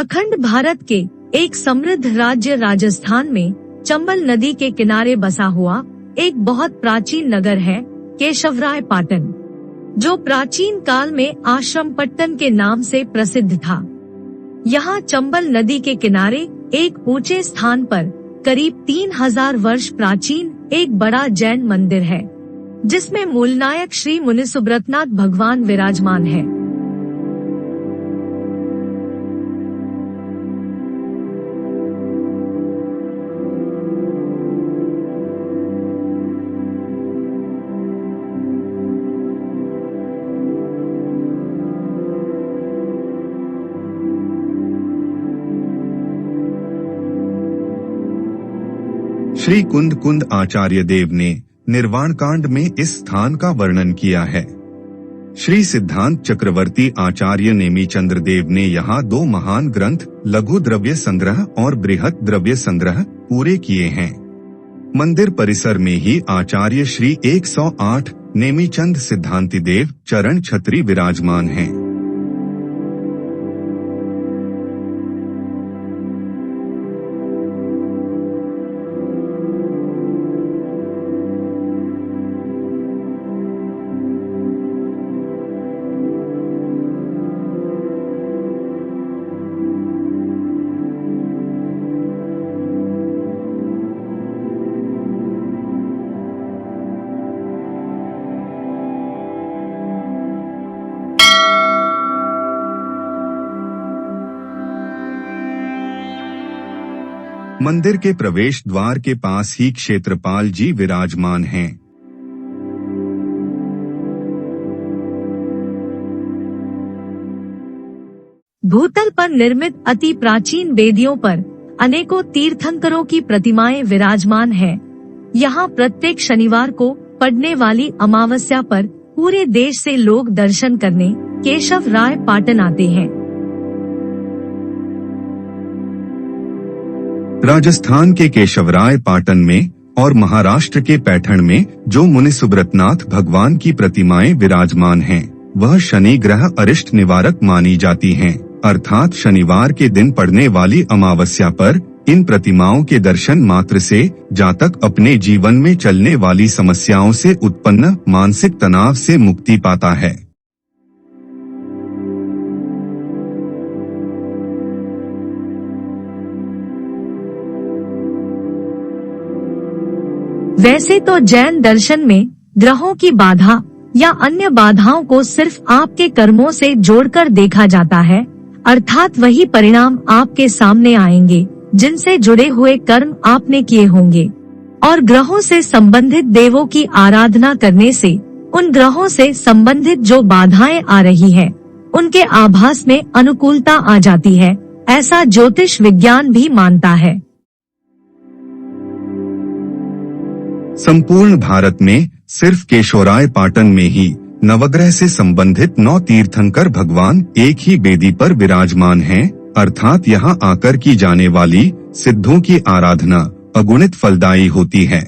अखंड भारत के एक समृद्ध राज्य राजस्थान में चंबल नदी के किनारे बसा हुआ एक बहुत प्राचीन नगर है केशवराय पाटन, जो प्राचीन काल में आश्रमपट्टन के नाम से प्रसिद्ध था। यहाँ चंबल नदी के किनारे एक ऊंचे स्थान पर करीब 3000 वर्ष प्राचीन एक बड़ा जैन मंदिर है, जिसमें मूलनायक श्री मुनि सुब्रतनाथ भगवान विराजमान है। श्री कुंद कुंद आचार्य देव ने निर्वाण कांड में इस स्थान का वर्णन किया है। श्री सिद्धांत चक्रवर्ती आचार्य नेमिचंद्र देव ने यहाँ 2 महान ग्रंथ लघु द्रव्य संग्रह और बृहत द्रव्य संग्रह पूरे किए हैं। मंदिर परिसर में ही आचार्य श्री 108 नेमिचंद सिद्धांति देव चरण छत्री विराजमान हैं। मंदिर के प्रवेश द्वार के पास ही क्षेत्रपाल जी विराजमान हैं। भूतल पर निर्मित अति प्राचीन वेदियों पर अनेकों तीर्थंकरों की प्रतिमाएं विराजमान हैं। यहाँ प्रत्येक शनिवार को पड़ने वाली अमावस्या पर पूरे देश से लोग दर्शन करने केशवराय पाटन आते हैं। राजस्थान के केशवराय पाटन में और महाराष्ट्र के पैठण में जो मुनि सुब्रतनाथ भगवान की प्रतिमाएं विराजमान हैं, वह शनि ग्रह अरिष्ट निवारक मानी जाती हैं। अर्थात शनिवार के दिन पड़ने वाली अमावस्या पर इन प्रतिमाओं के दर्शन मात्र से जातक अपने जीवन में चलने वाली समस्याओं से उत्पन्न मानसिक तनाव से मुक्ति पाता है। वैसे तो जैन दर्शन में ग्रहों की बाधा या अन्य बाधाओं को सिर्फ आपके कर्मों से जोड़कर देखा जाता है, अर्थात वही परिणाम आपके सामने आएंगे जिनसे जुड़े हुए कर्म आपने किए होंगे, और ग्रहों से संबंधित देवों की आराधना करने से उन ग्रहों से संबंधित जो बाधाएं आ रही है उनके आभास में अनुकूलता आ जाती है, ऐसा ज्योतिष विज्ञान भी मानता है। संपूर्ण भारत में सिर्फ केशवराय पाटन में ही नवग्रह से संबंधित 9 तीर्थंकर भगवान एक ही वेदी पर विराजमान हैं, अर्थात यहाँ आकर की जाने वाली सिद्धों की आराधना अगुणित फलदायी होती है।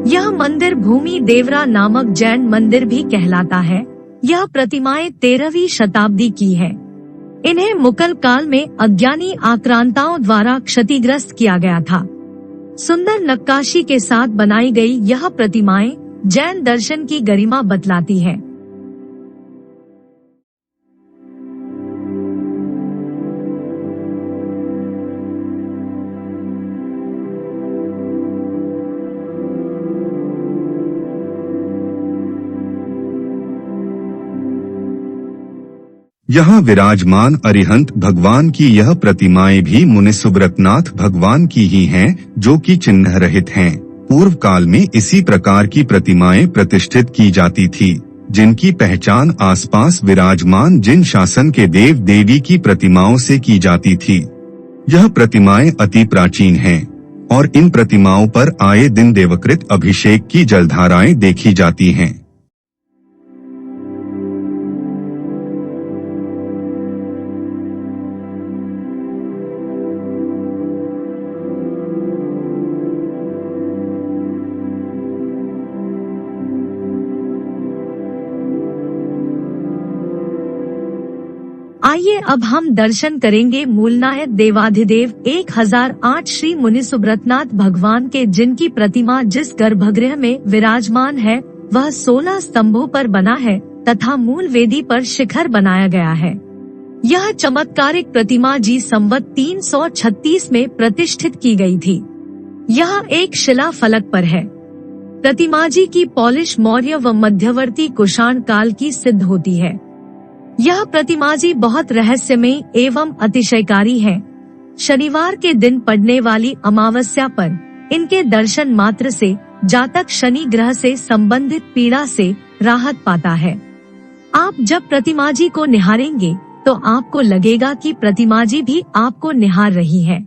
यह मंदिर भूमि देवरा नामक जैन मंदिर भी कहलाता है। यह प्रतिमाएं 13वीं शताब्दी की है। इन्हें मुगल काल में अज्ञानी आक्रांताओं द्वारा क्षतिग्रस्त किया गया था। सुंदर नक्काशी के साथ बनाई गई यह प्रतिमाएं जैन दर्शन की गरिमा बतलाती है। यहाँ विराजमान अरिहंत भगवान की यह प्रतिमाएं भी मुनि सुब्रतनाथ भगवान की ही हैं, जो कि चिन्ह रहित हैं। पूर्व काल में इसी प्रकार की प्रतिमाएं प्रतिष्ठित की जाती थी, जिनकी पहचान आसपास विराजमान जिन शासन के देव देवी की प्रतिमाओं से की जाती थी। यह प्रतिमाएं अति प्राचीन हैं और इन प्रतिमाओं पर आए दिन देवकृत अभिषेक की जलधाराएं देखी जाती हैं। आइए अब हम दर्शन करेंगे मूलनायक देवाधिदेव 1008 श्री मुनि सुब्रतनाथ भगवान के, जिनकी प्रतिमा जिस गर्भगृह में विराजमान है वह 16 स्तंभों पर बना है तथा मूल वेदी पर शिखर बनाया गया है। यह चमत्कारिक प्रतिमा जी संवत 336 में प्रतिष्ठित की गई थी। यह एक शिला फलक पर है। प्रतिमा जी की पॉलिश मौर्य व मध्यवर्ती कुषाण काल की सिद्ध होती है। यह प्रतिमा जी बहुत रहस्यमयी एवं अतिशयकारी है। शनिवार के दिन पड़ने वाली अमावस्या पर इनके दर्शन मात्र से जातक शनि ग्रह से संबंधित पीड़ा से राहत पाता है। आप जब प्रतिमा जी को निहारेंगे तो आपको लगेगा कि प्रतिमा जी भी आपको निहार रही है।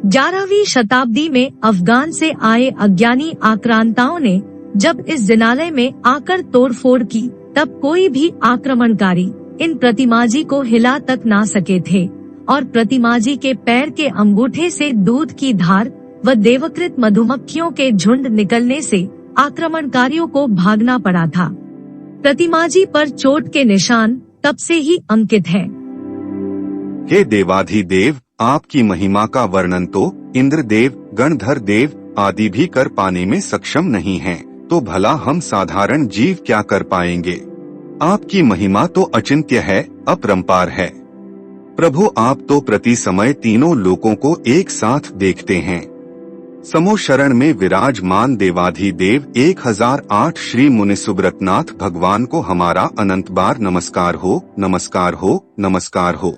11वीं शताब्दी में अफगान से आए अज्ञानी आक्रांताओं ने जब इस जिनालय में आकर तोड़फोड़ की तब कोई भी आक्रमणकारी इन प्रतिमा जी को हिला तक ना सके थे और प्रतिमा जी के पैर के अंगूठे से दूध की धार व देवकृत मधुमक्खियों के झुंड निकलने से आक्रमणकारियों को भागना पड़ा था। प्रतिमा जी पर चोट के निशान तब से ही अंकित हैं। हे देवाधिदेव, आपकी महिमा का वर्णन तो इंद्रदेव, गणधर देव आदि भी कर पाने में सक्षम नहीं हैं, तो भला हम साधारण जीव क्या कर पाएंगे। आपकी महिमा तो अचिंत्य है, अपरंपार है। प्रभु, आप तो प्रति समय तीनों लोकों को एक साथ देखते हैं। समो शरण में विराजमान देवाधिदेव 1008 श्री मुनि सुब्रतनाथ भगवान को हमारा अनंत बार नमस्कार हो, नमस्कार हो, नमस्कार हो।